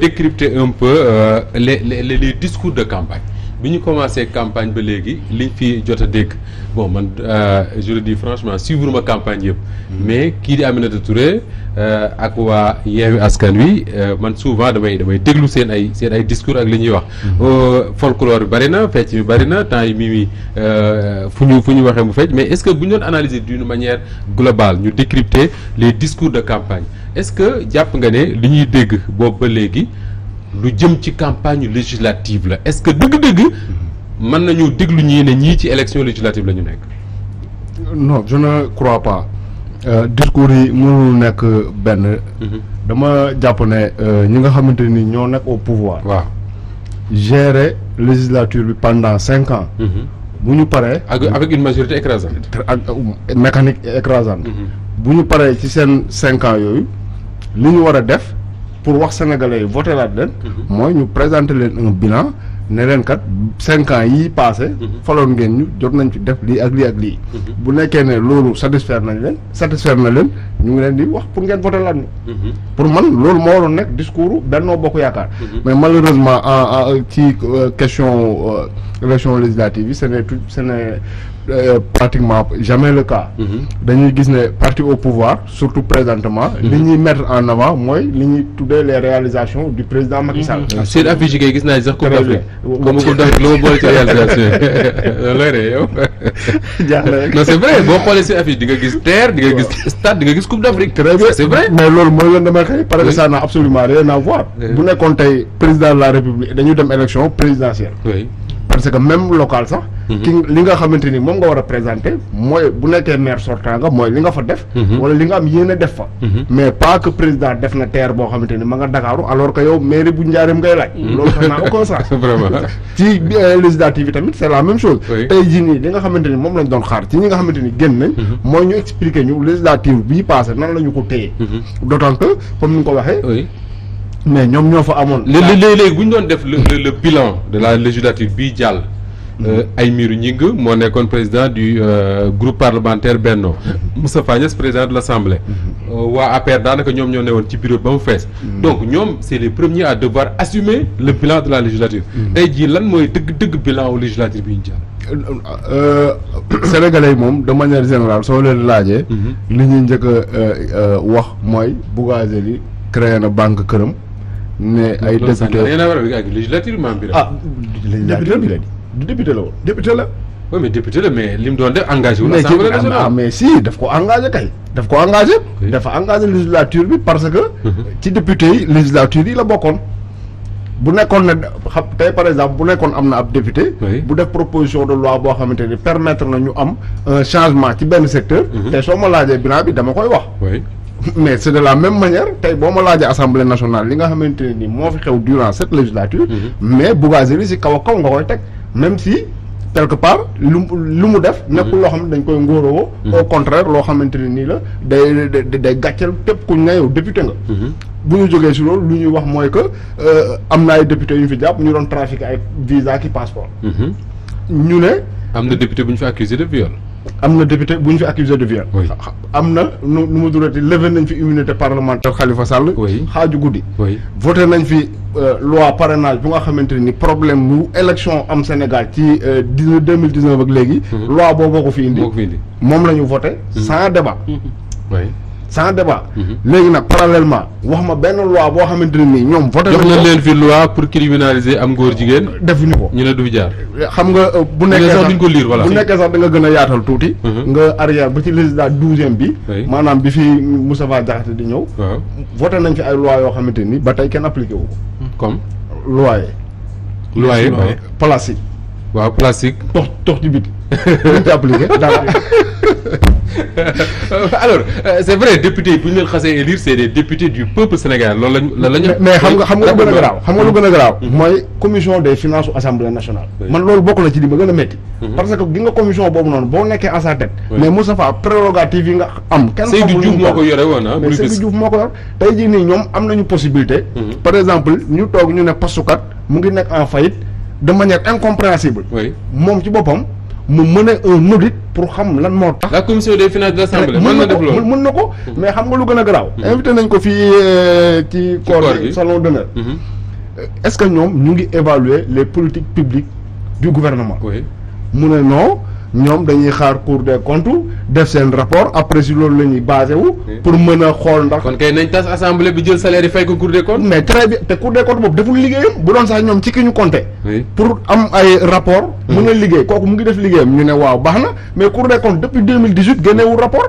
décrypter un peu les discours de campagne bi ñu commencé campagne ba léegi liñ fi jot a dégg bon man je le dis franchement suivre ma campagne yëpp mais kii di Aminata Touré ak waa Yewwi Askan Wi man souvent damay déglu seen ay discours ak li ñuy wax folklore bi bari na fecc bi bari na temps yi mii fu ñu waxee mu fecc mais est-ce que bu ñu doon analyser d'une manière globale ñu décrypter les discours de campagne est-ce que jàpp nga ne li ñuy dégg boobu ba léegi lu jëm ci campagne législative la est-ce que dëgg-dëgg mën nañu déglu ñii ne ñii ci élection législative la ñu nekk. non je ne crois pas discours yi mënul nekk benn. dama jàpp ne ñi nga xamante ni ñoo nekk au pouvoir. waaw gérer législature bi pendant 5 ans. bu ñu paree. avec une majorité écrasante. ak mécanique écrasante. bu ñu paree ci seen 5 ans yooyu li ñu war a def. pour wax sénégalais yi voté laat leen mooy ñu présenter leen un bilan ne leen kat 5 ans yii passé faloon ngeen ñu jot nañ ci def lii ak lii ak lii bu nekkee ne loolu satisfaire na leen ñu ngi leen di wax pour ngeen voté laat ñu pour man loolu moo waroon nekk discours Benno Bokk Yaakaar mais malheureusement ci question élection législative yi ce n'est pratiquement jamais le cas dañuy gis ne parti au pouvoir surtout présentement li ñuy mettre en avant mooy li ñuy tuddee les réalisations du président Macky Sall seen affiche yi kay gis naa sax Coupe d'Afrique comme Coupe d'Afrique la ma boole ci réalisation looy ree yow non c'est vrai boo xoolee seen affiche di nga gis terre di nga gis stade di nga gis Coupe d'Afrique très bien c'est vrai mais loolu mooy leen damay xëy parce que ça n'a absolument rien à voir bu nekkoon tey président de la République dañu dem élection présidentielle parce que même local sax li nga xamante ni moom nga war a présenter mooy bu nekkee maire sortant nga mooy li nga fa def wala li nga am yéene def fa mais pas que président def na terre boo xamante ni ma nga Dakaaru alors que yow mairie bu Njaareem ngay laaj loolu xam naa aucun sens vraiment ci législative yi tamit c'est la même chose tey jii nii li nga xamante ni moom lañ doon xaar ci ñi nga xamante ni génn nañ mooy ñu expliquer ñu législative bii passé nan la ñu ko téye d'autant que comme ni nga ko waxee mais ñoom ñoo fa amoon léegi bu ñu doon def le bilan de la législature bii jàll Aymérou Gningue moo nekkoon président du groupe parlementaire Benno Moustapha Niasse président de l'Assemblée waa APR daanaka ñoom ñoo newoon ci bureau ba mu fees donc ñoom c'est les premiers à devoir assumer le bilan de la législature tey jii lan mooy dëgg bilan wu législature bi ñu jàll sénégalais yi moom de manière générale soo leen laajee li ñuy njëkk a wax mooy Bougazelli créé na banque këram ne ay député rien à voir avec législature maam bi législature bi la du député la woon député la. oui mais député la mais li mu doon def engagé wu. Assemblée nationale mais si daf ko engagé kay. daf ko engagé. dafa engagé législature bi parce que. ci député yi législature yi la bokkoon. bu nekkoon ne xam tey par exemple bu nekkoon am na ab député. bu def proposition de loi boo xamante ni permettre na ñu am un changement ci benn secteur. te soo ma laajee bilan bi dama koy wax. mais c'est de la même manière tey boo ma laajee assemblée nationale li nga xamante ne ni moo fi xew durant cette législature. mais Bougazelli si kaw a kaw nga koy teg. même si quelque part lu mu def nekkul loo xam ne dañ koy ngóoroo au contraire loo xamante ne nii la day gàcceel tépp kuñ ne yow député nga bu ñu jógee si loolu lu ñuy wax mooy que am na ay député yu ñu fi jàpp ñu doon trafiquer ay visa ki passeport ñu ne am na député bu ñu fi accusé de viol am na député bu ñu fi accusé de viol am na nu mu durati levé nañ fi immunité parlementaire Khalifa Sall xaaju guddi voté nañ fi loi parrainage bu nga xamante ni problème mu élection am Sénégal ci 2019 ak léegi loi boobu ko fi indi moom la ñu voté sans débat sans débat léegi nag parallèlement wax ma benn loi boo xamante ne nii ñoom voté jox nañ leen fi loi pour criminaliser am góor jigéen defuñu ko ñu ne du fi jaar xam nga bu nekkee sax duñ ko lire voilà bu nekkee sax da nga gën a yaatal tuuti nga arrière ba ci législative 12e bi maanaam bi fi Moustapha Diakhaté di ñëw voté nañ fi ay loi yoo xamante ni ba tey kenn appliqué wu ko comme loi plastique waaw plastique tox ci biti luñ ci appliqué dara alors c'est vrai député yi bu ñu leen xasee élire c'est des députés du peuple sénégalais loolu lañu mais xam nga lu gën a garaaw lu gën a garaaw mooy commission des finances u assemblée nationale man loolu bokk na ci li ma gën a métti parce que gi nga commission boobu noonu boo nekkee à sa tête mais Moustapha prérogative yi nga am kenn Seydou Diouf moo ko yore woon mais Seydou Diouf moo ko yor tey jii nii ñoom am nañu possibilité par exemple ñu toog ñu ne postukat mu ngi nekk en faillite de manière incompréhensible moom ci boppam mu mener un audit pour xam lan moo tax. la commission des finances de l'Assemblée mën na def loolu mën na ko mais xam nga lu gën a garaaw. invité nañ ko fii ci koor gi salon d'honneur. est-ce que ñoom ñu ngi évaluer les politiques publiques du gouvernement. oui mu ne non ñoom dañuy xaar Cour des comptes def seen rapport après si loolu la ñuy basé wu. pour mën a xool ndax. kon kay nañ tas assemblée bi jël salaire yi fay ko Cour des comptes. mais très bien te Cour des comptes boobu deful liggéeyam bu doon sax ñoom ci ki ñu compté. pour am ay rapport mën a liggéey kooku mu ngi def liggéeyam ñu ne waaw baax na mais Cour des comptes depuis 2018 génnewul rapport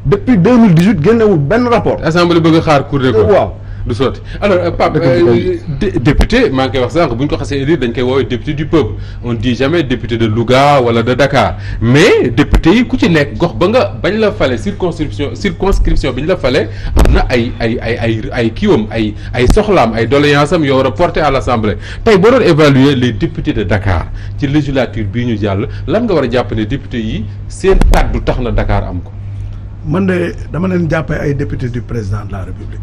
depuis 2018 génnewul benn rapport. assemblée bëgg a xaar Cour des comptes waaw. du sotti alors Pape député maa ngi koy wax sànq bu ñu ko xasee élire dañ koy woowee député du peuple on dit jamais député de Louga wala de Dakar mais député yi ku ci nekk gox ba nga bañ la fale circonscription bi ñu la fale am na ay kiiwam ay soxlaam ay doléance am yoo war a porter à l'Assemblée tey boo doon évaluer les députés de Dakar ci législature bii ñu jàll lan nga war a jàpp ne député yi seen kàddu tax na Dakar am ko. man de dama leen jàppee ay député du président de la République.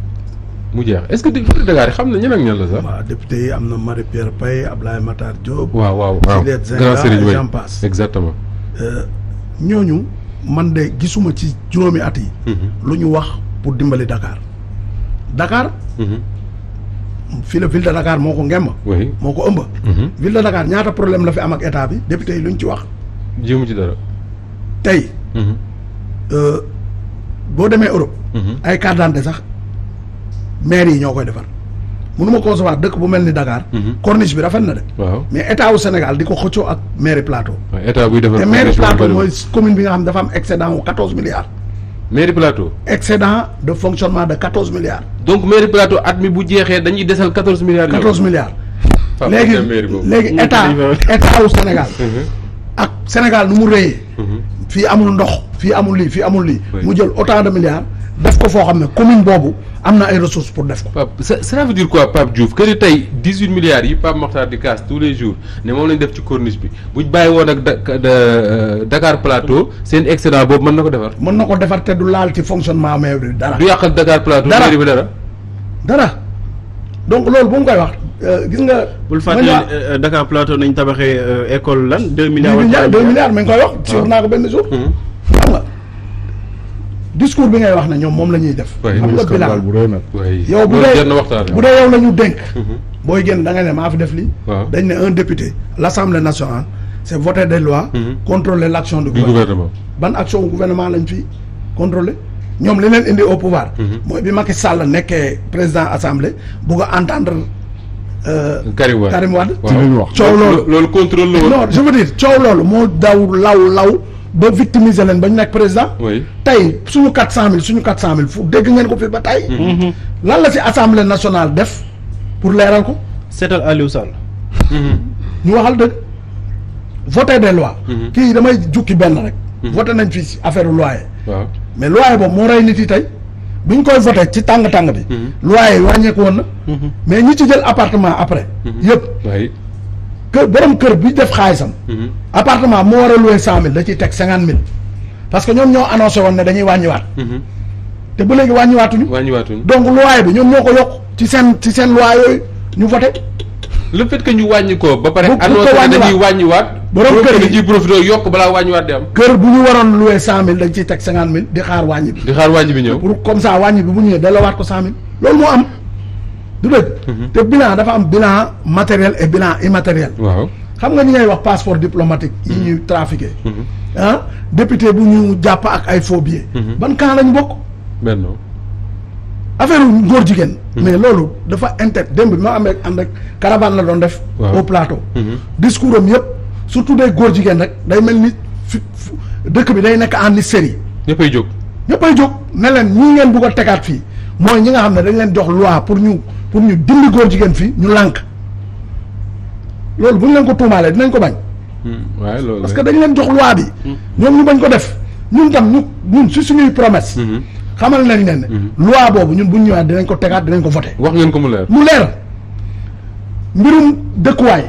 mu jeex est-ce que député de Dakar yi xam na ñan ak ñan la sax. waaw député yi am na Marie-Pierre Paye Abdoulaye Matar Diop. waaw Juliette Zinga et j'en passe. exactement. ñooñu man de gisuma ci juróomi at yi. lu ñu wax pour dimbali Dakar. Dakar. fii la ville de Dakar moo ko ngemb. oui moo ko ëmb. ville de Dakar ñaata problème la fi am ak état bi député yi luñ ci wax. jéemu ci dara. tey. boo demee Europe. ay carte d'identité sax. maire yi ñoo koy defar mënuma concevoir dëkk bu mel ni Dakar. corniche bi rafet na de. waaw mais état wu Sénégal di ko xëccoo ak mairie Plateau. waaw état buy defar te mairie Plateau mooy commune bi nga xam dafa am excédent wu 14 milliards. mairie Plateau. excédent de fonctionnement de 14 milliards. donc mairie Plateau at mi bu jeexee dañuy desal 14 milliards. 14 milliards. léegi état wu Sénégal. ak Sénégal nu mu rëyee. fii amul ndox fii amul lii fii amul lii. mu jël autant de milliards. def ko foo xam ne commune boobu am na ay ressources pour def ko. Pape ça veut dire quoi Pape Diouf que ni tey 18 milliards yi Pape Mokhtar di casse tous les jours ne moom lañ def ci corniche bi buñ bàyyi woon ak Dakar Plateau seen excédent boobu mën na ko defar. mën na ko defar te du laal ci fonctionnement mais dara. du yàqal Dakar Plateau. mairie bi dara donc loolu bu mu koy wax gis nga. bul fàttali Dakar Plateau nañ tabaxee école lan 2 milliards. 2 milliards mi ngi koy wax. suur naa ko benn jour. xam nga. discours bi ngay wax ne ñoom moom la ñuy def. xam nga bilan bu rëy nag. yow bu dee yow la ñu dénk. booy génn da nga ne maa fi def lii. dañ ne un député l'Assemblée nationale c'est voter des lois. contrôler l'action du gouvernement. ban action du gouvernement lañ fi contrôler ñoom li leen indi au pouvoir. mooy bi Macky Sall nekkee président assemblée bugg a entendre. Karim Wade ci li ñu wax coow loolu contrôle la woon. non je veux dire coow loolu moo daw law. ba victimiser leen ba ñu nekk président. tey suñu 400000 fu dégg ngeen ko fi ba tey. lan la ci assemblée nationale def pour leeral ko. seetal Aliou Sall. ñu waxal dëgg voter des lois. kii damay jukki benn rek. voté nañ fi affaire loyer. waaw mais loyer boobu moo rey nit yi tey bu ñu koy voté ci tàng-tàng bi. loyer yi wàññeeku woon na. mais ñi ci jël appartement après. yëpp. kër borom kër bi def xaalisam. appartement moo war a loué 100000 da ciy teg 50000 parce que ñoom ñoo annoncé woon ne dañuy wàññiwaat. te ba léegi wàññiwaatuñu. donc loyer bi ñoom ñoo ko yokk ci seen loi yooyu ñu voté. le fait que ñu wàññi ko ba pare. annoncé ne dañuy wàññiwaat. borom kër yi ciy profité yokk balaa wàññiwaat di am. kër bu ñu waroon loué 100000 dañ ciy teg 50000 di xaar wàññi bi. ñëw pour comme ça wàññi bi bu ñëwee delloowaat ko 100000 loolu moo am. du dëgg. te bilan dafa am bilan matériel et bilan immatériel. waaw xam nga ñi ngay wax passeport diplomatique. yi ñuy trafiqué. député bu ñu jàpp ak ay faux billets. ban camp lañ bokk. benn affaire góor jigéen. mais loolu dafa démb bi ma amee ànd ak caravane la doon def. au plateau. discours am yëpp surtout des góor jigéen rek day mel ni dëkk bi day nekk en hystérie. ñëppay jóg ne leen ñii ngeen bugg a tegaat fii mooy ñi nga xam ne dañ leen jox loi pour ñu dindi góor jigéen fii ñu lànk loolu bu ñu leen ko tuumaalee dinañ ko bañ. waaye loolu parce que dañ leen jox loi bi. ñoom ñu bañ ko def ñun tam ñun si suñuy promesse. xamal nañ leen ne. loi boobu ñun bu ñu ñëwaat dinañ ko tegaat dinañ ko voté. wax ngeen ko mu leer. mbirum dëkkuwaay.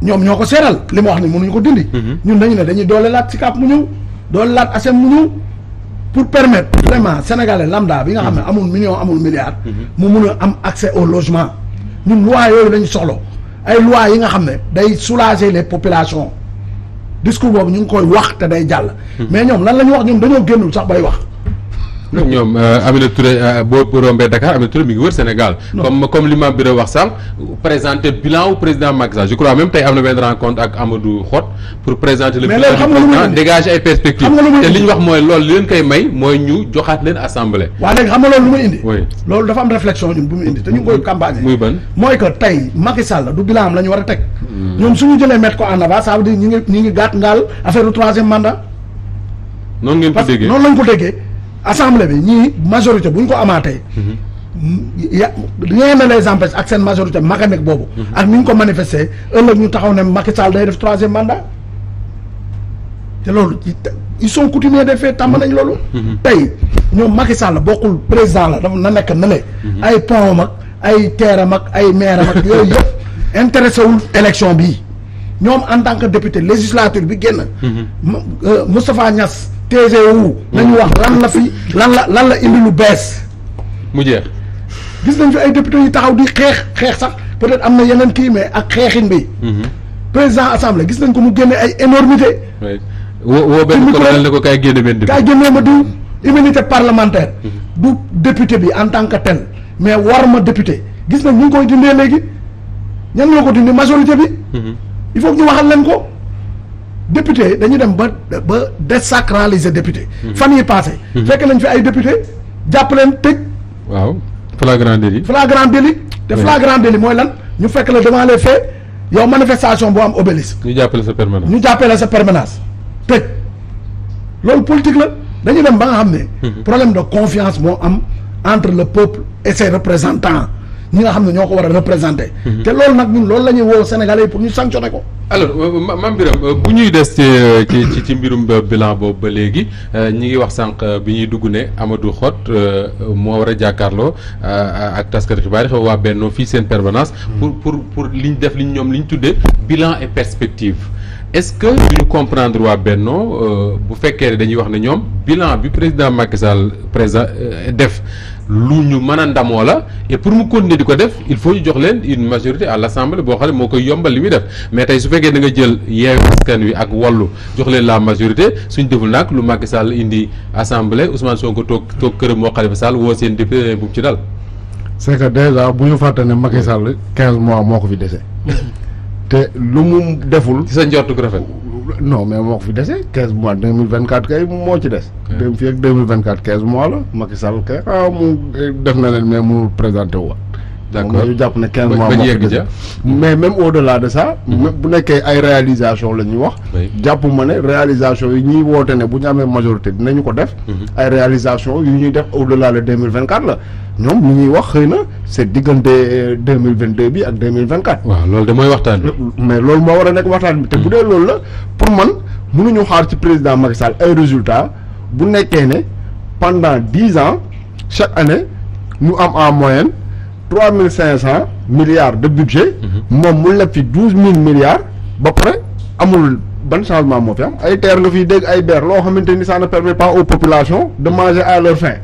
ñoom ñoo ko seeral li ma wax ni mënuñu ko dindi. ñun dañu ne dañuy doole laat SICAP mu ñëw doole laat ASEM mu ñëw. pour permettre vraiment sénégalais lambda bi nga xam ne amul million amul milliard. mu mun a am accès au logement. ñun loi yooyu lañu soxla ay loi yi nga xam ne day soulager les populations discours boobu ñu ngi koy wax te day jàll. mais ñoom lan la ñu wax ñoom dañoo génnul sax bay wax. ñoom Aminata Touré boo rombee Dakar Aminata Touré mi ngi wër Sénégal. comme li ma bi wax sànq présenter bilan au président Macky Sall je crois même tey am na benn rencontre ak Amadou Hott pour présenter le bilan du président dégager ay perspectives. te li ñu wax mooy loolu li leen koy may mooy ñu joxaat leen assemblée. waaw léegi xam nga loolu lu muy indi. loolu dafa am réflexion ñun bu mu indi te ñu ngi koy campagne. muy ban mooy que tey Macky Sall du bilan am la ñu war a teg. ñoom suñu jëlee mettre ko en avant ça veut dire ñi ngi gàtt ngaal affaire du troisième mandat. noonu ngeen ko déggee noonu lañ ko déggee. assemblée bi ñii majorité bu ñu ko amaatee. rien ne les empêche ak seen majorité mécanique boobu. ak ni ñu ko manifester ëllëg ñu taxaw ne Macky Sall day def troisième mandat. te loolu ils sont coutumiers des faits tàmm nañ loolu. tey ñoom Macky Sall bokkul président la dafa na nekk na le ay pont ak ay terre ak ay maire ak yooyu yëpp intéressé wul élection bii ñoom en tant que député législature bi génn. Moustapha Niass. TGU nañu wax lan la indi lu bees. mu jeex. gis nañ fi ay députés yi taxaw di xeex sax peut-être am na yeneen kii mais ak xeexin bi. président assemblée gis nañ ko mu génne ay énormité. woo benn colonel ne ko kaay génne benn député. kaay génne ma diw immunité parlementaire. du député bi en tant que tel mais war ma député gis nañ ñu ngi koy dindee léegi ñan ñoo ko dindi majorité bi. il faut que ñu waxal leen ko. député dañu dem ba désacraliser député. fan yi passé fekk nañ fi ay député jàpp leen tëj. waaw flagrant délit. flagrant délit te flagrant délit mooy lan ñu fekk la devant les faits yow manifestation boo am obélisque. ñu jàppale sa permanence. tëj loolu politique la dañu dem ba nga xam ne. problème de confiance moo am entre le peuple et ses représentants ñi nga xam ne ñoo ko war a représenter. te loolu nag ñun loolu la ñuy woo Sénégalais yi pour ñu sanctionner ko. alors Mame Birame bu ñuy des ci mbirum bilan boobu ba léegi ñi ngi wax sànq bi ñuy dugg ne Amadou Hott moo war a jàkkaarloo ak taskati xibaar yi waa Benno fii seen permanence. pour liñ def ñoom li ñu tuddee bilan et perspective. est-ce que ñu comprendre waa Benno bu fekkee ne dañuy wax ne ñoom bilan bi président Macky Sall présent def lu ñu mën a ndamoo la et pour mu continuer di ko def il faut ñu jox leen une majorité à l'Assemblée boo xam ne moo koy yombal li muy def mais tey su fekkee da nga jël Yewwi Askan Wi ak Wallu jox leen la majorité suñ deful nag lu Macky Sall indi Assemblée Ousmane Sonko toog këram moo Khalifa Sall woo seen député bu mu ci dal. c'est que déjà bu ñu fàtte ne Macky Sall 15 mois moo ko fi dese. te lu mu deful. ci sa njortu gu rafet. non mais moo ko fi dese 15 mois 2024 kay moo ci des. dem fii ak 2024 15 mois la Macky Sall kay mu def na leen mais mënul présenté wu. d'accord ñu jàpp ne 15 mois moo ko dese mais même au delà de ça. bu nekkee ay réalisation la ñuy wax. jàpp ma ne réalisation yi ñuy woote ne bu ñu amee majorité dinañu ko def. ay réalisation yu ñuy def au delà de 2024 la. ñoom li ñuy wax xëy na c'est diggante 2022 bi ak 2024. waaw loolu de mooy waxtaan bi. mais loolu moo war a nekk waxtaan bi te bu dee loolu la pour man mënuñu xaar ci président Macky Sall ay résultats bu nekkee ne pendant 10 ans chaque année ñu am en moyenne 3500 milliards de budget. moom mu leb fi 12000 milliards ba pare amul ban changement moo fi am ay terre nga fiy dégg ay beer loo xamante ni ça ne permet pas aux populations de manger à leur faim.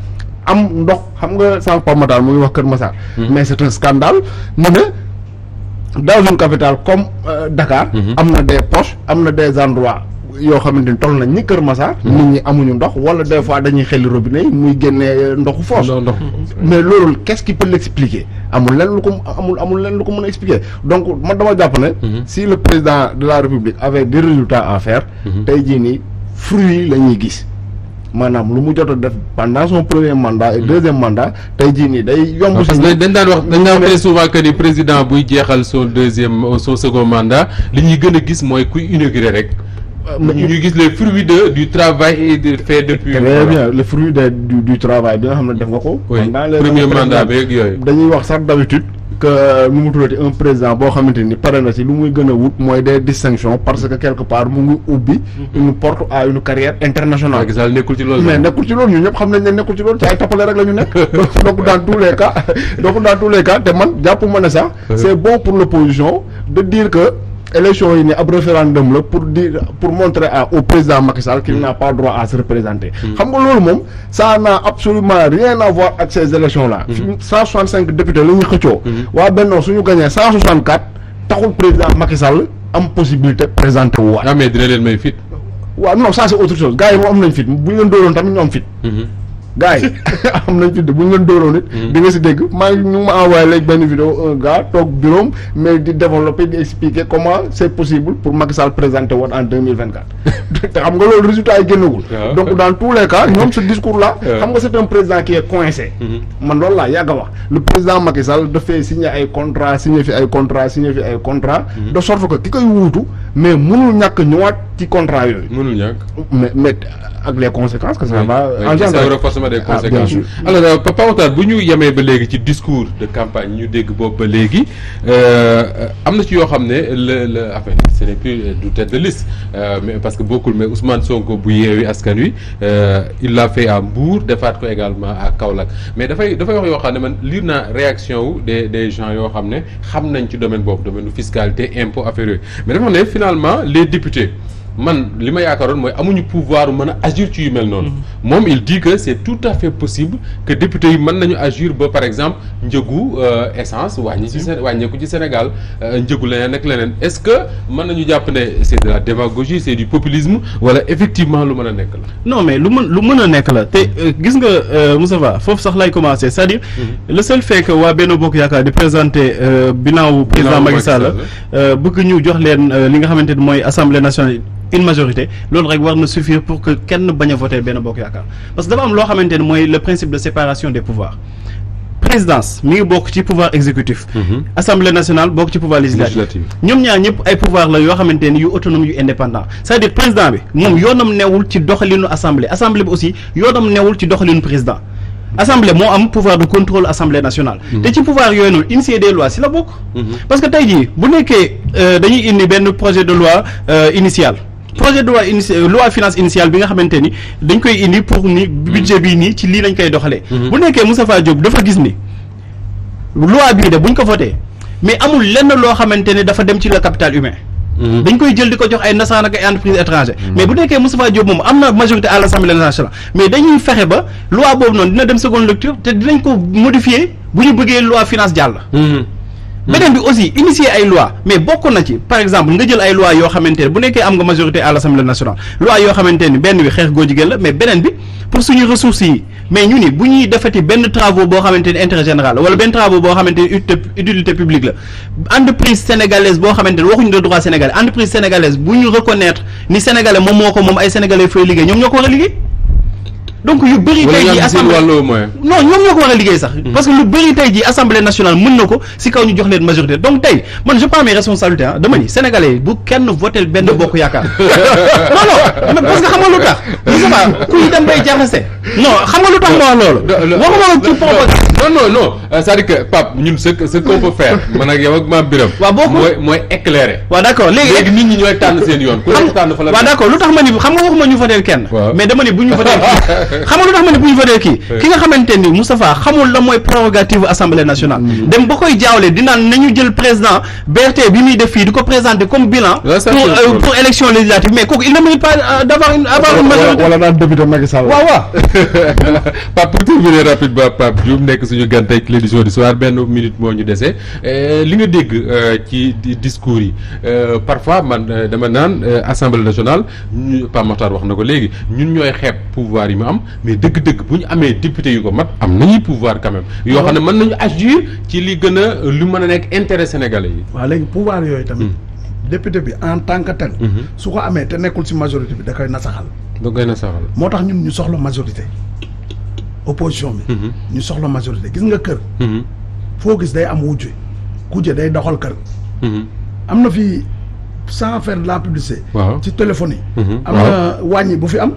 am ndox xam nga sànq Pape Matar mu ngi wax Kër Massar. mais c'est un scandale mu ne dans une capitale comme Dakar. am na des poches am na des endroits yoo xamante ni toll nañ ni Kër Massar. nit ñi amuñu ndox wala des fois dañuy xelli robinet yi muy génnee ndoxu foos. mais loolu qu'est-ce qui peut l'expliquer amul lenn lu ko amul lenn lu ko mën a expliquer donc man dama jàpp ne. si le président de la République avait des résultats à faire. tey jii nii fruits la ñuy gis. maanaam lu mu jot a def pendant son premier mandat et deuxième mandat tey jii nii day yomb. parce que dañ daan wax souvent que ni président buy jeexal son second mandat li ñuy gën a gis mooy kuy inaugurer rek. ñu gis les fruits du travail fait depuis. très bien le fruit du travail bi nga xam ne def nga ko. pendant les premier mandat beeg yooyu. dañuy wax sax d'habitude que nu mu tuddati un président boo xamante ni pare na ci lu muy gën a wut mooy des distinctions parce que quelque part mu ngi ubbi une porte à une carrière internationale. Macky Sall nekkul ci loolu. mais nekkul ci loolu ñun ñëpp xam nañ ne nekkul ci loolu ci ay tappale rek la ñu nekk. donc dans tous les cas te man jàpp ma ne sax c'est bon pour l'opposition de dire que élection yi ni ab référendum la pour montrer au président Macky Sall qu'il n'a pas droit à se représenter. xam nga loolu moom ça n'a absolument rien à voir ak ces élections là. 165 députés la ñuy xëccoo. waa Benno suñu gagné 164 taxul président Macky Sall am possibilité présenter wu waat. ah mais dina leen may fit. waaw non ça c'est autre chose gars yi moom am nañ fit bu ñu leen dóoroon tamit ñu am fit. gars yi am nañ fit bu ñu leen dóoroon it. di nga si dégg maa ngi ñu ma envoyé léegi benn vidéo un gars toog bureau mais di développer di expliquer comment c'est possible pour Macky Sall présenter woon en 2024. te xam nga loolu résultat yi génnagul. donc dans tous les cas ñoom ce discours là. xam nga c'est un président qui est coincé. man loolu laa yàgg a wax le président Macky Sall dafay signer ay contrat signer fi ay contrat de sorte que ki koy wuutu mais mënul ñàkk ñëwaat ci contrat yooyu. mënul ñàkk. mais ak les conséquences que ça va engendrer forcément des conséquences. alors Papa Makhtar bu ñu yemee ba léegi ci discours de campagne ñu dégg boobu ba léegi am na ci yoo xam ne le enfin ce n'est plus du tête de liste mais parce que bokkul mais Ousmane Sonko bu Yewwi Askan Wi il l'a fait à Mbour defaat ko également à Kaolack mais dafay wax yoo xam ne man lire naa réaction wu des gens yoo xam ne xam nañ ci domaine boobu domaine fiscalité impôt affaire yooyu mais dafa ne finalement les députés man li ma yaakaaroon mooy amuñu pouvoir mën a agir ci yu mel noonu. moom il dit que c'est tout à fait possible que député yi mën nañu agir ba par exemple njëgu essence wàññeeku ci Sénégal njëgu leneen ak leneen est-ce que mën nañu jàpp ne c'est de la démagogie c'est du populisme wala effectivement lu mën a nekk la. non mais lu mën a nekk la te gis nga Moustapha foofu sax lay commencer c'est-à-dire le seul fait que waa Benno Bokk Yaakaar di présenter bilan président Macky Sall bëgg ñu jox leen li nga xamante ni mooy Assemblée nationale. une majorité loolu rek war na suffire pour que kenn bañ a voter Benno Bokk Yaakaar parce que dafa am loo xamante ne mooy le principe de séparation des pouvoirs présidence mi ngi bokk ci pouvoir exécutif. Assemblée nationale bokk ci pouvoir législatif. ñoom ñaar ñëpp ay pouvoir la yoo xamante ne yu autonome yu indépendant c'est-à-dire président bi moom yoonam newul ci doxalinu assemblée bi aussi yoonam newul ci doxalinu président. assemblée moo am pouvoir de contrôle assemblée nationale. te ci pouvoir yooyu noonu initier des lois si la bokk. parce que tey jii bu nekkee dañuy indi benn projet de loi initial. projet de loi finance initiale bi nga xamante ni dañ koy indi pour ni budget bii nii ci lii lañ koy doxalee. bu nekkee Moustapha Diop dafa gis ni loi bii de buñ ko voté mais amul lenn loo xamante ne dafa dem ci le capital humain. dañ koy jël di ko jox ay nasaraan ak ay entreprises étrangères. mais bu nekkee Moustapha Diop moom am na majorité à l'Assemblée nationale mais dañuy fexe ba loi boobu noonu dina dem seconde lecture te dinañ ko modifier bu ñu bëggee loi finance jàll. beneen bi aussi initier ay loi mais bokk na ci par exemple nga jël ay loi yoo xamante ne bu nekkee am nga majorité à l'Assemblée nationale loi yoo xamante ni benn bi xeex góor jigéen la mais beneen bi pour suñu ressources yi mais ñu ni bu ñuy defati benn travaux boo xamante ni intérêt général la wala benn travaux boo xamante ni utilité publique la entreprise sénégalaise boo xamante ni waxuñu de droit sénégalais entreprise sénégalaise bu ñu reconnaître ni sénégalais moom moo ko moom ay sénégalais fay liggéey ñoom ñoo ko war a liggéey donc yu bëri tey jii assemblée non ñoom ñoo ko war a liggéey sax parce que lu bëri tey jii assemblée nationale mën na ko si kaw ñu jox leen majorité donc tey man je prends mes responsabilités dama ni sénégalais bu kenn voté benn bokk yaakaar non parce que xam nga lu tax Moustapha kuy dem bay jaxase non xam nga lu tax ma wax loolu waxuma ci propagande non c'est-à-dire que Pape ñun ce qu'on peut faire man ak yow ak Mame Birame waaw boo ko mooy éclairer waaw d'accord léegi nit ñi ñooy tànn seen yoon ku nekk tànn fa la waaw d'accord lu tax ma ni xam nga waxuma ñu voté kenn mais dama ni bu ñu voté xam nga lu tax ma ne bu ñu voté kii ki nga xamante ni Moustapha xamul la mooy prérogative assemblée nationale dem ba koy jaawle di naan nañu jël président BRT bi muy def fii di ko présenter comme bilan pour élection législative mais kooku il ne mérite pas d'avoir une majorité wala naan député Macky Sall waaw Pape pour terminer rapidement Pape Diouf nekk suñu gan tey l'édition du soir benn minute moo ñu dese li nga dégg ci discours yi parfois man dama naan assemblée nationale Pape Makhtar wax na ko léegi ñun ñooy xeeb pouvoir yi mu am mais dëgg-dëgg bu ñu amee député yu ko mat am nañuy pouvoir quand même yoo xam ne mën nañu agir ci li gën a lu mën a nekk intérêt sénégalais yi. waaw léegi pouvoir yooyu tamit. député bi en tant que tel. su ko amee te nekkul ci majorité bi da koy nasaxal. moo tax ñun ñu soxla majorité. opposition bi. ñu soxla majorité gis nga kër. foo gis day am wujje kujje day doxal kër. am na fi. sans faire de la publicité. ci téléphone yi. am na wàññi bu fi am.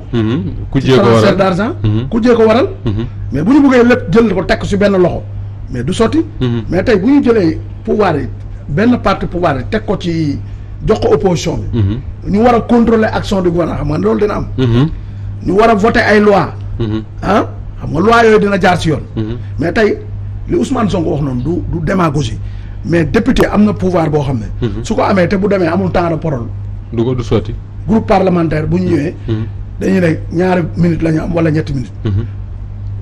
kujjee ko waral transfert d'argent. kujjee ko waral. mais bu ñu bëggee lépp jël ko tekk ci benn loxo mais du sotti. mais tey bu ñu jëlee pouvoir yi benn parti pouvoir yi teg ko ci jox ko opposition bi. ñu war a contrôler action du gouvernement xam nga loolu dina am. ñu war a voter ay loi xam nga loi yooyu dina jaar ci yoon. mais tey li Ousmane Sonko wax noonu du démagogie. mais député am na pouvoir boo xam ne. su ko amee te bu demee amul temps de parole. du sotti. groupe parlementaire bu ñu ñëwee. dañuy ne ñaari minutes la ñu am wala ñetti minutes.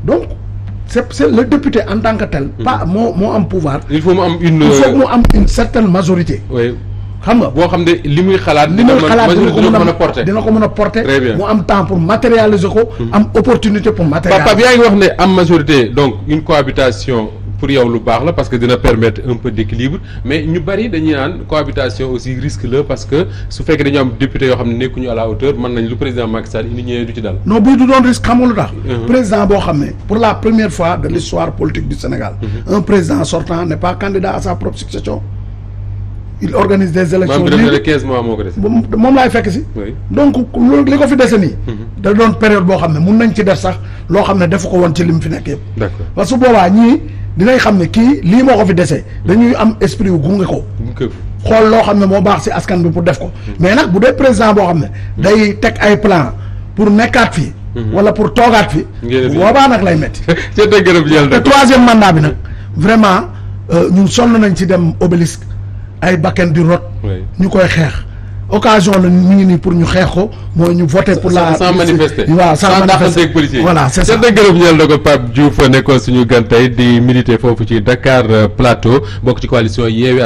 donc c'est le député en tant que tel. pas moo am pouvoir. il faut mu am une certaine majorité. oui xam nga boo xam ne li muy xalaat. li muy xalaat dina ko mën a porter. très bien mu am temps pour matérialiser ko. am opportunité pour matérialiser. Pape yaa ngi wax ne am majorité donc une cohabitation pour yow lu baax la parce que dina permettre un peu d'équilibre mais ñu bari dañuy naan cohabitation aussi risque la parce que su fekkee dañu am député yoo xam ne nekkuñu à la hauteur mën nañ lu président Macky Sall indi ñëwee du ci dal. non bii du doon risque xamul lu tax. président boo xam ne pour la première fois de l'histoire politique du Sénégal. un président sortant n'est pas candidat à sa propre succession. il organise des élections libres 15 mois moo ko dese. moom laay fekk si. donc li ko fi dese nii. da doon période boo xam ne mun nañ ci def sax loo xam ne defu ko woon ci lim fi nekk yëpp. d'accord parce que boobaa ñii dinañ xam ne kii lii moo ko fi dese. dañuy am esprit wu gunge ko. xool loo xam ne moo baax si askan bi pour def ko. mais nag bu dee président boo xam ne. day teg ay plan pour nekkaat fii. wala pour toogaat fi. boobaa nag lay métti. te troisième mandat bi nag vraiment ñun sonn nañ ci dem obélisque. ay bakken di rot ñu koy xeex occasion la ñu ngi nii pour ñu xeex ko mooy ñu voter pour la sans manifester waaw sans manifester voilà c'est ça gërëm ñeel na ko Pape Diouf nekkoon suñu gan tey di militer foofu ci Dakar Plateau bokk ci coalition Yewwi